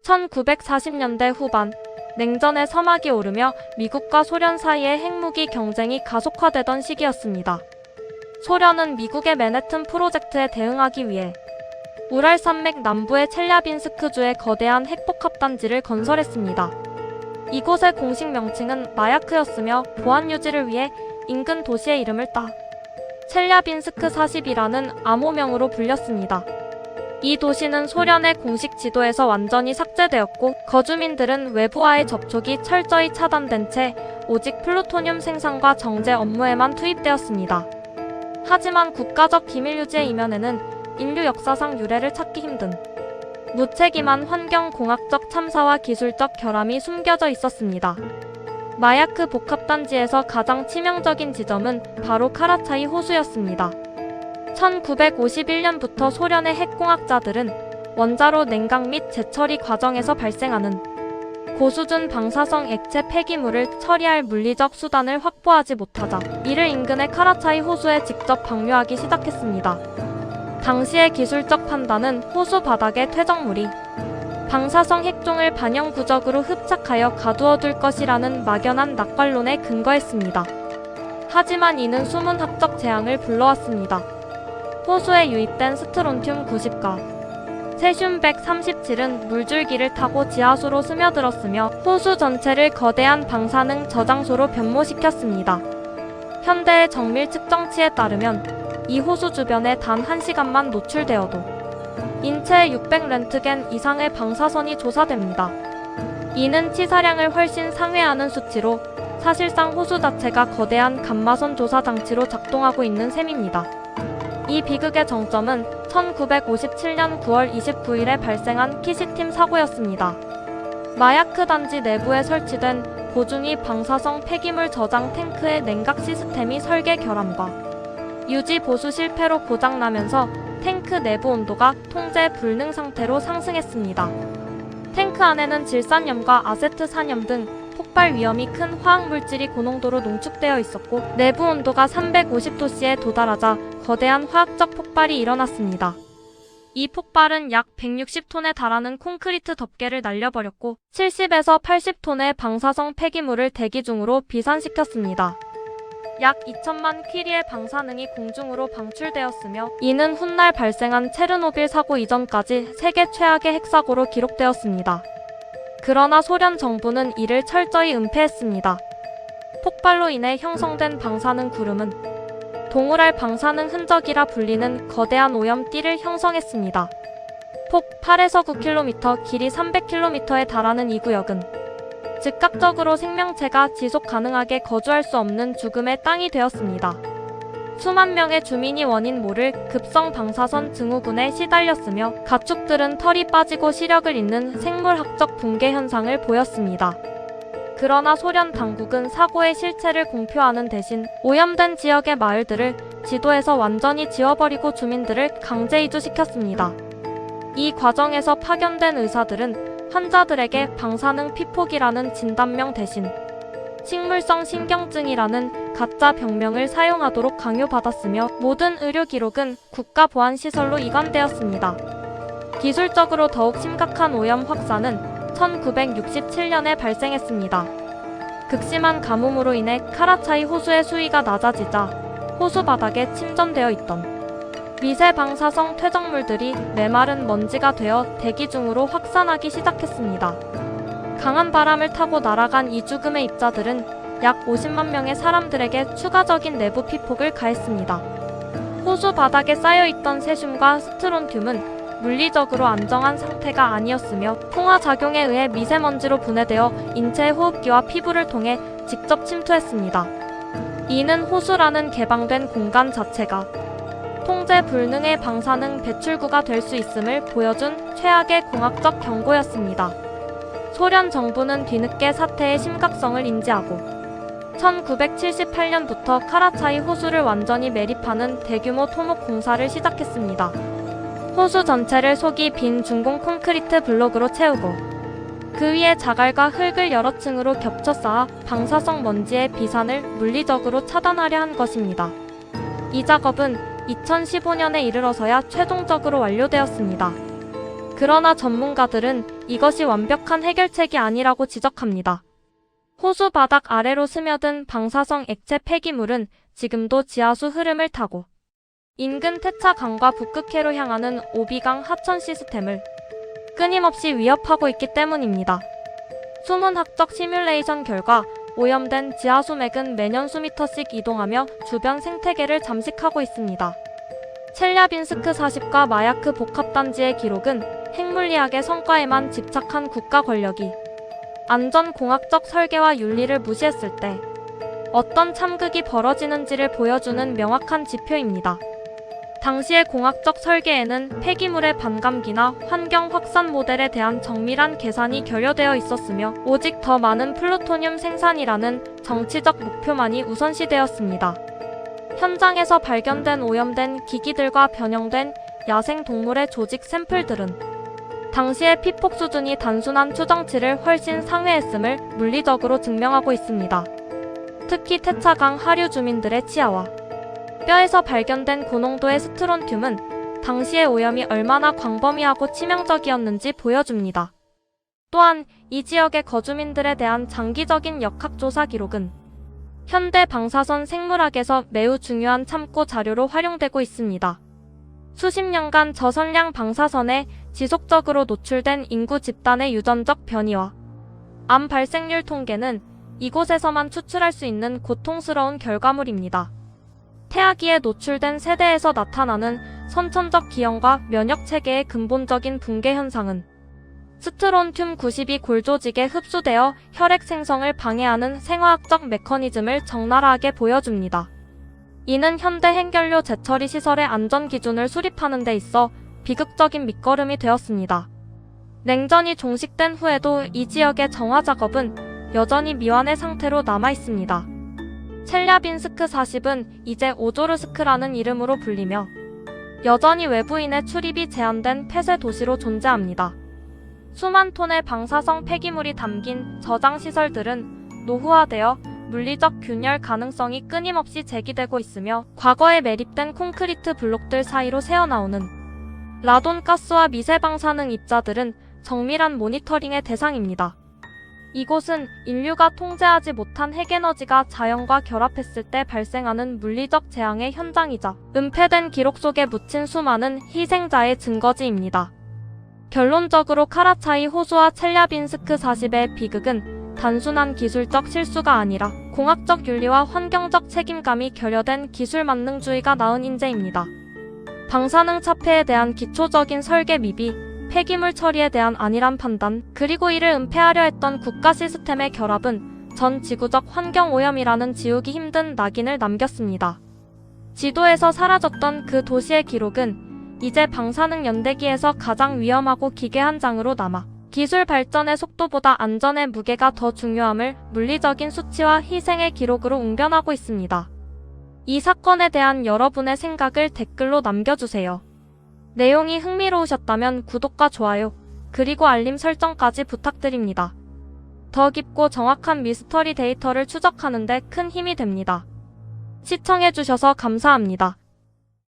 1940년대 후반, 냉전의 서막이 오르며 미국과 소련 사이의 핵무기 경쟁이 가속화되던 시기였습니다. 소련은 미국의 맨해튼 프로젝트에 대응하기 위해 우랄산맥 남부의 첼랴빈스크주에 거대한 핵폭합단지를 건설했습니다. 이곳의 공식 명칭은 마야크였으며 보안 유지를 위해 인근 도시의 이름을 따 첼랴빈스크 40이라는 암호명으로 불렸습니다. 이 도시는 소련의 공식 지도에서 완전히 삭제되었고 거주민들은 외부와의 접촉이 철저히 차단된 채 오직 플루토늄 생산과 정제 업무에만 투입되었습니다. 하지만 국가적 기밀 유지의 이면에는 인류 역사상 유례를 찾기 힘든 무책임한 환경공학적 참사와 기술적 결함이 숨겨져 있었습니다. 마야크 복합단지에서 가장 치명적인 지점은 바로 카라차이 호수였습니다. 1951년부터 소련의 핵공학자들은 원자로 냉각 및 재처리 과정에서 발생하는 고수준 방사성 액체 폐기물을 처리할 물리적 수단을 확보하지 못하자 이를 인근의 카라차이 호수에 직접 방류하기 시작했습니다. 당시의 기술적 판단은 호수 바닥의 퇴적물이 방사성 핵종을 반영구적으로 흡착하여 가두어둘 것이라는 막연한 낙관론에 근거했습니다. 하지만 이는 수문학적 재앙을 불러왔습니다. 호수에 유입된 스트론튬 90과 세슘 137은 물줄기를 타고 지하수로 스며들었으며 호수 전체를 거대한 방사능 저장소로 변모시켰습니다. 현대의 정밀 측정치에 따르면 이 호수 주변에 단 1시간만 노출되어도 인체에 600렌트겐 이상의 방사선이 조사됩니다. 이는 치사량을 훨씬 상회하는 수치로 사실상 호수 자체가 거대한 감마선 조사 장치로 작동하고 있는 셈입니다. 이 비극의 정점은 1957년 9월 29일에 발생한 키시팀 사고였습니다. 마야크 단지 내부에 설치된 고중위 방사성 폐기물 저장 탱크의 냉각 시스템이 설계 결함과 유지 보수 실패로 고장나면서 탱크 내부 온도가 통제 불능 상태로 상승했습니다. 탱크 안에는 질산염과 아세트산염 등 폭발 위험이 큰 화학물질이 고농도로 농축되어 있었고 내부 온도가 350도씨에 도달하자 거대한 화학적 폭발이 일어났습니다. 이 폭발은 약 160톤에 달하는 콘크리트 덮개를 날려버렸고 70에서 80톤의 방사성 폐기물을 대기 중으로 비산시켰습니다. 약 2천만 퀴리의 방사능이 공중으로 방출되었으며 이는 훗날 발생한 체르노빌 사고 이전까지 세계 최악의 핵사고로 기록되었습니다. 그러나 소련 정부는 이를 철저히 은폐했습니다. 폭발로 인해 형성된 방사능 구름은 동우랄 방사능 흔적이라 불리는 거대한 오염띠를 형성했습니다. 폭 8에서 9km, 길이 300km에 달하는 이 구역은 즉각적으로 생명체가 지속 가능하게 거주할 수 없는 죽음의 땅이 되었습니다. 수만 명의 주민이 원인 모를 급성 방사선 증후군에 시달렸으며 가축들은 털이 빠지고 시력을 잃는 생물학적 붕괴 현상을 보였습니다. 그러나 소련 당국은 사고의 실체를 공표하는 대신 오염된 지역의 마을들을 지도에서 완전히 지워버리고 주민들을 강제 이주시켰습니다. 이 과정에서 파견된 의사들은 환자들에게 방사능 피폭이라는 진단명 대신 식물성 신경증이라는 가짜 병명을 사용하도록 강요받았으며 모든 의료 기록은 국가보안시설로 이관되었습니다. 기술적으로 더욱 심각한 오염 확산은 1967년에 발생했습니다. 극심한 가뭄으로 인해 카라차이 호수의 수위가 낮아지자 호수 바닥에 침전되어 있던 미세 방사성 퇴적물들이 메마른 먼지가 되어 대기 중으로 확산하기 시작했습니다. 강한 바람을 타고 날아간 이 죽음의 입자들은 약 50만 명의 사람들에게 추가적인 내부 피폭을 가했습니다. 호수 바닥에 쌓여있던 세슘과 스트론튬은 물리적으로 안정한 상태가 아니었으며 풍화작용에 의해 미세먼지로 분해되어 인체의 호흡기와 피부를 통해 직접 침투했습니다. 이는 호수라는 개방된 공간 자체가 통제 불능의 방사능 배출구가 될 수 있음을 보여준 최악의 공학적 경고였습니다. 소련 정부는 뒤늦게 사태의 심각성을 인지하고 1978년부터 카라차이 호수를 완전히 매립하는 대규모 토목 공사를 시작했습니다. 호수 전체를 속이 빈 중공 콘크리트 블록으로 채우고 그 위에 자갈과 흙을 여러 층으로 겹쳐 쌓아 방사성 먼지의 비산을 물리적으로 차단하려 한 것입니다. 이 작업은 2015년에 이르러서야 최종적으로 완료되었습니다. 그러나 전문가들은 이것이 완벽한 해결책이 아니라고 지적합니다. 호수 바닥 아래로 스며든 방사성 액체 폐기물은 지금도 지하수 흐름을 타고 인근 태차강과 북극해로 향하는 오비강 하천 시스템을 끊임없이 위협하고 있기 때문입니다. 수문학적 시뮬레이션 결과 오염된 지하수맥은 매년 수미터씩 이동하며 주변 생태계를 잠식하고 있습니다. 첼랴빈스크 40과 마야크 복합단지의 기록은 핵물리학의 성과에만 집착한 국가 권력이 안전공학적 설계와 윤리를 무시했을 때 어떤 참극이 벌어지는지를 보여주는 명확한 지표입니다. 당시의 공학적 설계에는 폐기물의 반감기나 환경 확산 모델에 대한 정밀한 계산이 결여되어 있었으며 오직 더 많은 플루토늄 생산이라는 정치적 목표만이 우선시되었습니다. 현장에서 발견된 오염된 기기들과 변형된 야생 동물의 조직 샘플들은 당시의 피폭 수준이 단순한 추정치를 훨씬 상회했음을 물리적으로 증명하고 있습니다. 특히 태차강 하류 주민들의 치아와 뼈에서 발견된 고농도의 스트론튬은 당시의 오염이 얼마나 광범위하고 치명적이었는지 보여줍니다. 또한 이 지역의 거주민들에 대한 장기적인 역학조사 기록은 현대 방사선 생물학에서 매우 중요한 참고 자료로 활용되고 있습니다. 수십 년간 저선량 방사선에 지속적으로 노출된 인구 집단의 유전적 변이와 암 발생률 통계는 이곳에서만 추출할 수 있는 고통스러운 결과물입니다. 태아기에 노출된 세대에서 나타나는 선천적 기형과 면역체계의 근본적인 붕괴 현상은 스트론튬 92 골조직에 흡수되어 혈액 생성을 방해하는 생화학적 메커니즘을 적나라하게 보여줍니다. 이는 현대 핵연료 재처리 시설의 안전 기준을 수립하는 데 있어 비극적인 밑거름이 되었습니다. 냉전이 종식된 후에도 이 지역의 정화 작업은 여전히 미완의 상태로 남아 있습니다. 첼랴빈스크 40은 이제 오조르스크라는 이름으로 불리며 여전히 외부인의 출입이 제한된 폐쇄 도시로 존재합니다. 수만 톤의 방사성 폐기물이 담긴 저장 시설들은 노후화되어 물리적 균열 가능성이 끊임없이 제기되고 있으며 과거에 매립된 콘크리트 블록들 사이로 새어나오는 라돈 가스와 미세 방사능 입자들은 정밀한 모니터링의 대상입니다. 이곳은 인류가 통제하지 못한 핵에너지가 자연과 결합했을 때 발생하는 물리적 재앙의 현장이자 은폐된 기록 속에 묻힌 수많은 희생자의 증거지입니다. 결론적으로 카라차이 호수와 첼랴빈스크 40의 비극은 단순한 기술적 실수가 아니라 공학적 윤리와 환경적 책임감이 결여된 기술 만능주의가 낳은 인재입니다. 방사능 차폐에 대한 기초적인 설계 미비, 폐기물 처리에 대한 안일한 판단, 그리고 이를 은폐하려 했던 국가 시스템의 결합은 전 지구적 환경 오염이라는 지우기 힘든 낙인을 남겼습니다. 지도에서 사라졌던 그 도시의 기록은 이제 방사능 연대기에서 가장 위험하고 기괴한 장으로 남아 기술 발전의 속도보다 안전의 무게가 더 중요함을 물리적인 수치와 희생의 기록으로 웅변하고 있습니다. 이 사건에 대한 여러분의 생각을 댓글로 남겨주세요. 내용이 흥미로우셨다면 구독과 좋아요, 그리고 알림 설정까지 부탁드립니다. 더 깊고 정확한 미스터리 데이터를 추적하는 데 큰 힘이 됩니다. 시청해주셔서 감사합니다.